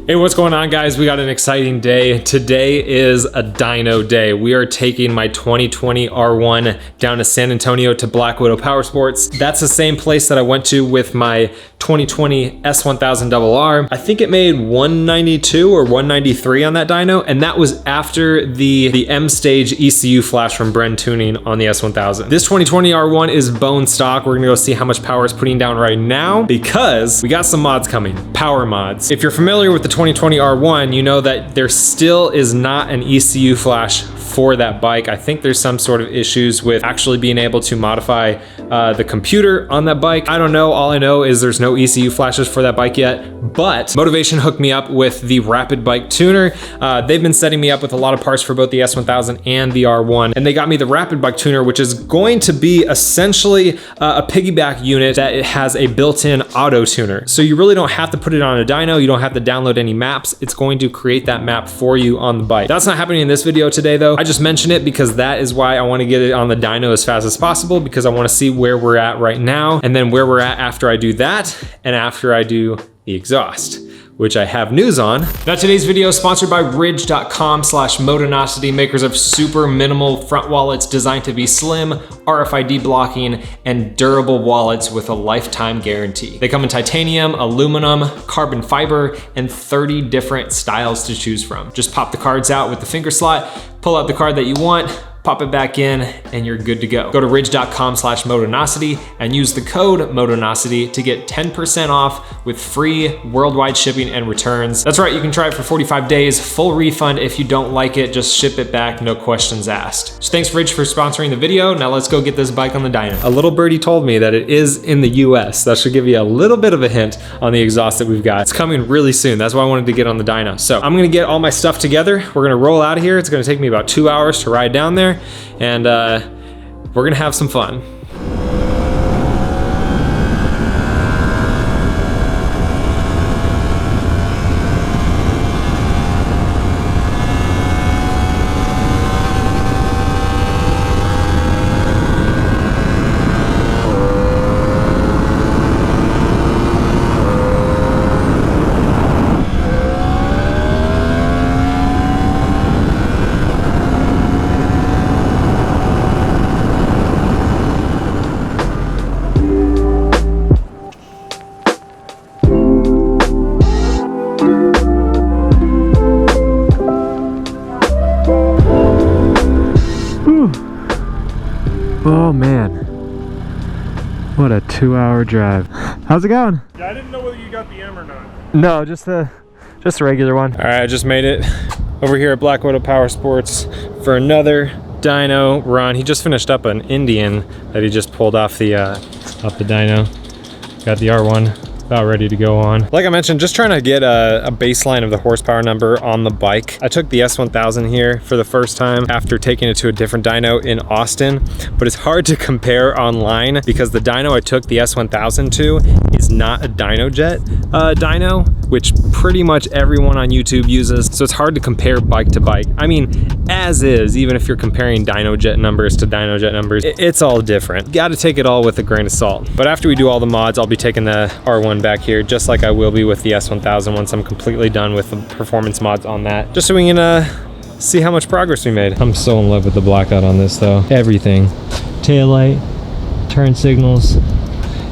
Hey, what's going on, guys? We got an exciting day. Today is a dyno day. We are taking my 2020 R1 down to San Antonio to Black Widow Power Sports. That's the same place that I went to with my 2020 S1000RR. I think it made 192 or 193 on that dyno, and that was after the M stage ECU flash from Bren Tuning on the S1000. This 2020 R1 is bone stock. We're gonna go see how much power it's putting down right now because we got some mods coming, power mods. If you're familiar with the 2020 R1, you know that there still is not an ECU flash for that bike. I think there's some sort of issues with actually being able to modify the computer on that bike. I don't know. All I know is there's no ECU flashes for that bike yet, but Motivation hooked me up with the Rapid Bike Tuner. They've been setting me up with a lot of parts for both the S1000 and the R1, and they got me the Rapid Bike Tuner, which is going to be essentially a piggyback unit that it has a built-in auto tuner. So you really don't have to put it on a dyno. You don't have to download any maps. It's going to create that map for you on the bike. That's not happening in this video today, though. I just mentioned it because that is why I want to get it on the dyno as fast as possible, because I want to see where we're at right now and then where we're at after I do that and after I do the exhaust, which I have news on. Now, today's video is sponsored by ridge.com/Motonosity, makers of super minimal front wallets designed to be slim, RFID blocking, and durable wallets with a lifetime guarantee. They come in titanium, aluminum, carbon fiber, and 30 different styles to choose from. Just pop the cards out with the finger slot, pull out the card that you want, pop it back in, and you're good to go. Go to ridge.com/Motonosity and use the code Motonosity to get 10% off with free worldwide shipping and returns. That's right, you can try it for 45 days, full refund if you don't like it, just ship it back, no questions asked. So thanks Ridge for sponsoring the video. Now let's go get this bike on the dyno. A little birdie told me that it is in the US. That should give you a little bit of a hint on the exhaust that we've got. It's coming really soon. That's why I wanted to get on the dyno. So I'm gonna get all my stuff together. We're gonna roll out of here. It's gonna take me about 2 hours to ride down there, and we're gonna have some fun. Oh man, what a 2-hour drive. How's it going? Yeah, I didn't know whether you got the M or not. No, just a regular one. All right, I just made it over here at Black Widow Power Sports for another dyno run. He just finished up an Indian that he just pulled off the dyno. Got the R1 about ready to go on. Like I mentioned, just trying to get a baseline of the horsepower number on the bike. I took the S1000 here for the first time after taking it to a different dyno in Austin, but it's hard to compare online because the dyno I took the S1000 to is not a DynoJet dyno, which pretty much everyone on YouTube uses, so it's hard to compare bike to bike. I mean, as is, even if you're comparing DynoJet numbers to DynoJet numbers, it's all different. You gotta take it all with a grain of salt. But after we do all the mods, I'll be taking the R1 back here, just like I will be with the S1000 once I'm completely done with the performance mods on that, just so we can see how much progress we made. I'm so in love with the blackout on this though. Everything. Taillight, turn signals,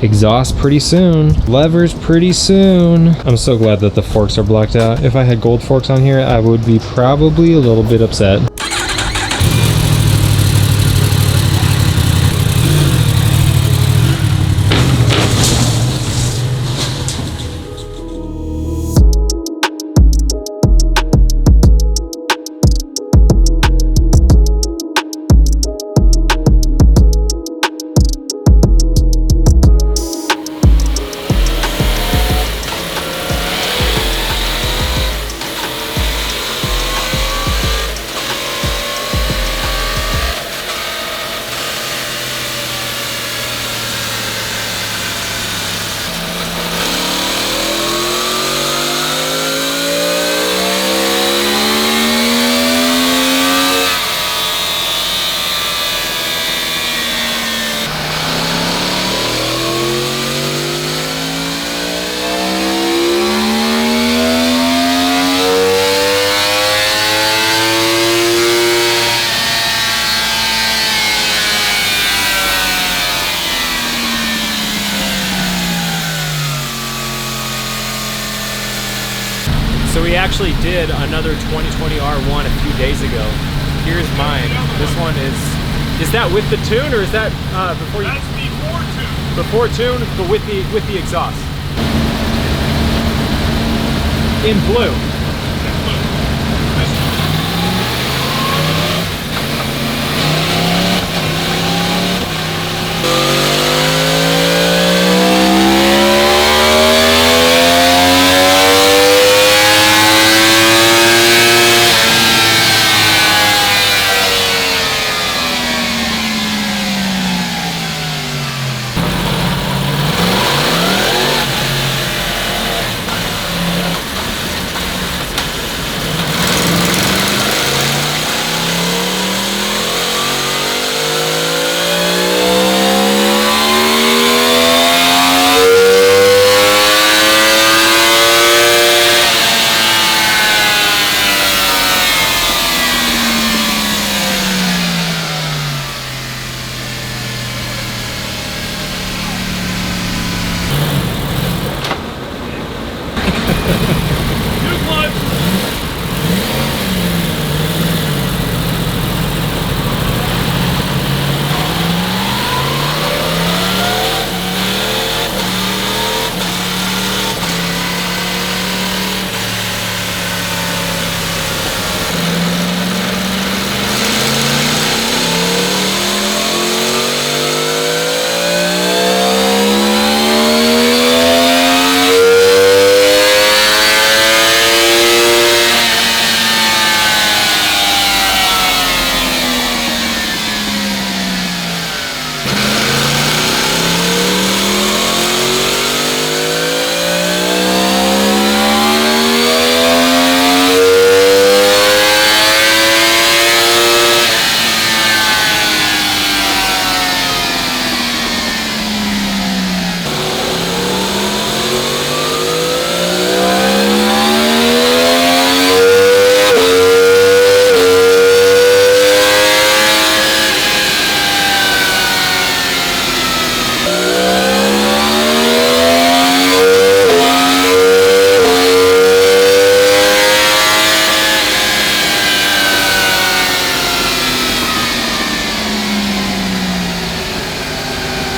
exhaust pretty soon, levers pretty soon. I'm so glad that the forks are blacked out. If I had gold forks on here, I would be probably a little bit upset. So we actually did another 2020 R1 a few days ago. Here's mine. This one is that with the tune or is that before you? That's before tune. Before tune, but with the exhaust. In blue.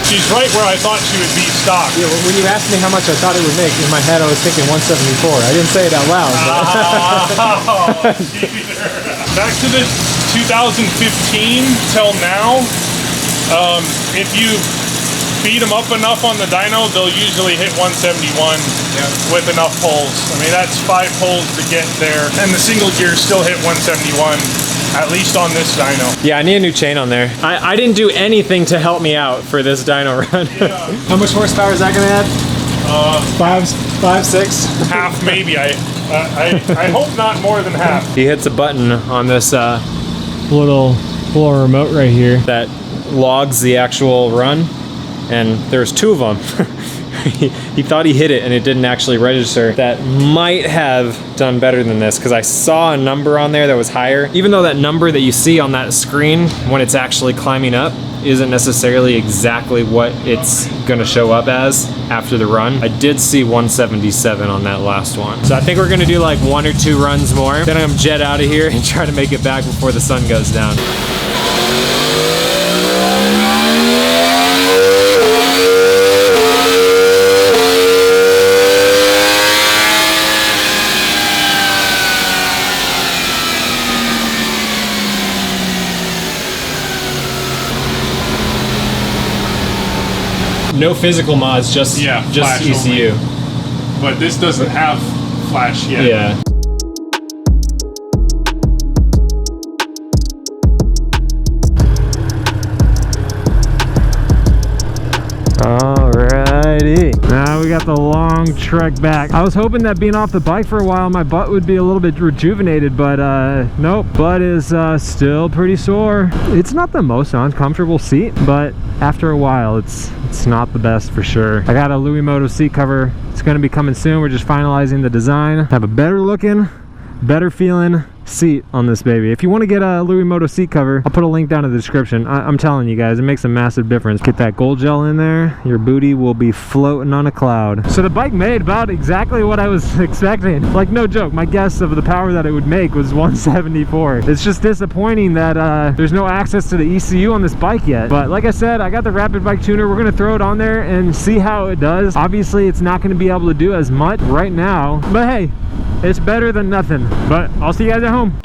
She's right where I thought she would be stock. Yeah, when you asked me how much I thought it would make, in my head I was thinking 174. I didn't say it out loud. Back to the 2015 till now, if you beat them up enough on the dyno, they'll usually hit 171 with enough pulls. I mean, that's 5 pulls to get there. And the single gears still hit 171. At least on this dyno. Yeah, I need a new chain on there. I didn't do anything to help me out for this dyno run. Yeah. How much horsepower is that going to add? 5, 6? Half maybe. I hope not more than half. He hits a button on this little remote right here that logs the actual run, and there's 2 of them. He thought he hit it and it didn't actually register. That might have done better than this because I saw a number on there that was higher. Even though that number that you see on that screen when it's actually climbing up isn't necessarily exactly what it's gonna show up as after the run. I did see 177 on that last one. So I think we're gonna do like 1 or 2 runs more. Then I'm gonna jet out of here and try to make it back before the sun goes down. No physical mods, just ECU. Only. But this doesn't have flash yet. Yeah. Alrighty. Now we got the long trek back. I was hoping that being off the bike for a while, my butt would be a little bit rejuvenated, but nope. Butt is still pretty sore. It's not the most uncomfortable seat, but after a while, it's not the best for sure. I got a Louis Moto seat cover. It's gonna be coming soon. We're just finalizing the design. Have a better looking, better feeling seat on this baby. If you want to get a Louis Moto seat cover, I'll put a link down in the description. I'm telling you guys, it makes a massive difference. Get that gold gel in there, your booty will be floating on a cloud. So the bike made about exactly what I was expecting. Like, no joke, my guess of the power that it would make was 174. It's just disappointing that there's no access to the ECU on this bike yet. But like I said, I got the Rapid Bike Tuner. We're gonna throw it on there and see how it does. Obviously, it's not gonna be able to do as much right now, but hey, it's better than nothing. But I'll see you guys at home.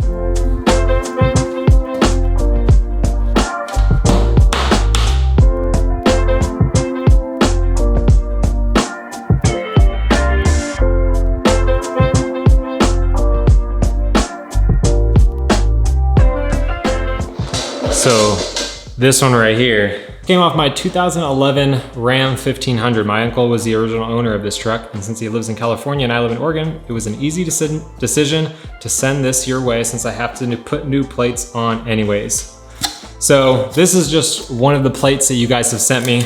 So this one right here came off my 2011 Ram 1500. My uncle was the original owner of this truck, and since he lives in California and I live in Oregon, it was an easy decision to send this your way since I have to put new plates on anyways. So this is just one of the plates that you guys have sent me.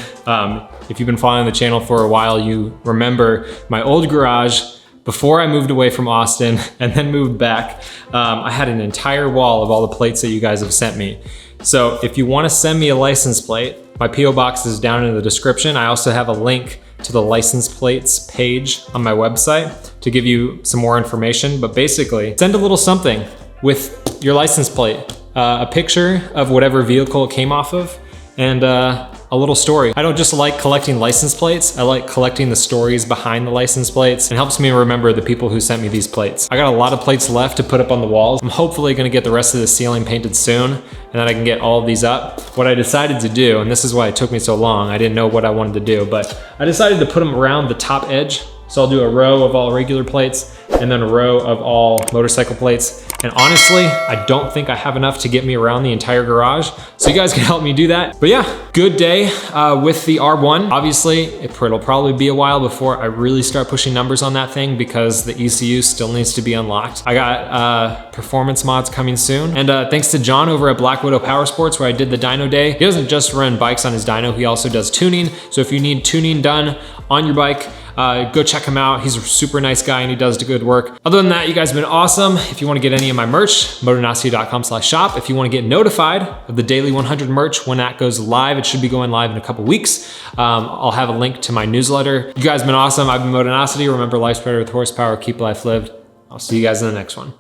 If you've been following the channel for a while, you remember my old garage. Before I moved away from Austin and then moved back, I had an entire wall of all the plates that you guys have sent me. So if you want to send me a license plate, my PO box is down in the description. I also have a link to the license plates page on my website to give you some more information. But basically, send a little something with your license plate, a picture of whatever vehicle it came off of, and a little story. I don't just like collecting license plates, I like collecting the stories behind the license plates. It helps me remember the people who sent me these plates. I got a lot of plates left to put up on the walls. I'm hopefully gonna get the rest of the ceiling painted soon, and then I can get all of these up. What I decided to do, and this is why it took me so long, I didn't know what I wanted to do, but I decided to put them around the top edge. So I'll do a row of all regular plates and then a row of all motorcycle plates. And honestly, I don't think I have enough to get me around the entire garage. So you guys can help me do that. But yeah, good day with the R1. Obviously, it'll probably be a while before I really start pushing numbers on that thing because the ECU still needs to be unlocked. I got performance mods coming soon. And thanks to John over at Black Widow Power Sports where I did the dyno day. He doesn't just run bikes on his dyno, he also does tuning. So if you need tuning done on your bike, go check him out. He's a super nice guy and he does good work. Other than that, you guys have been awesome. If you want to get any of my merch, motonosity.com/shop. If you want to get notified of the Daily 100 merch when that goes live, it should be going live in a couple weeks. I'll have a link to my newsletter. You guys have been awesome. I've been Motonosity. Remember, life's better with horsepower. Keep life lived. I'll see you guys in the next one.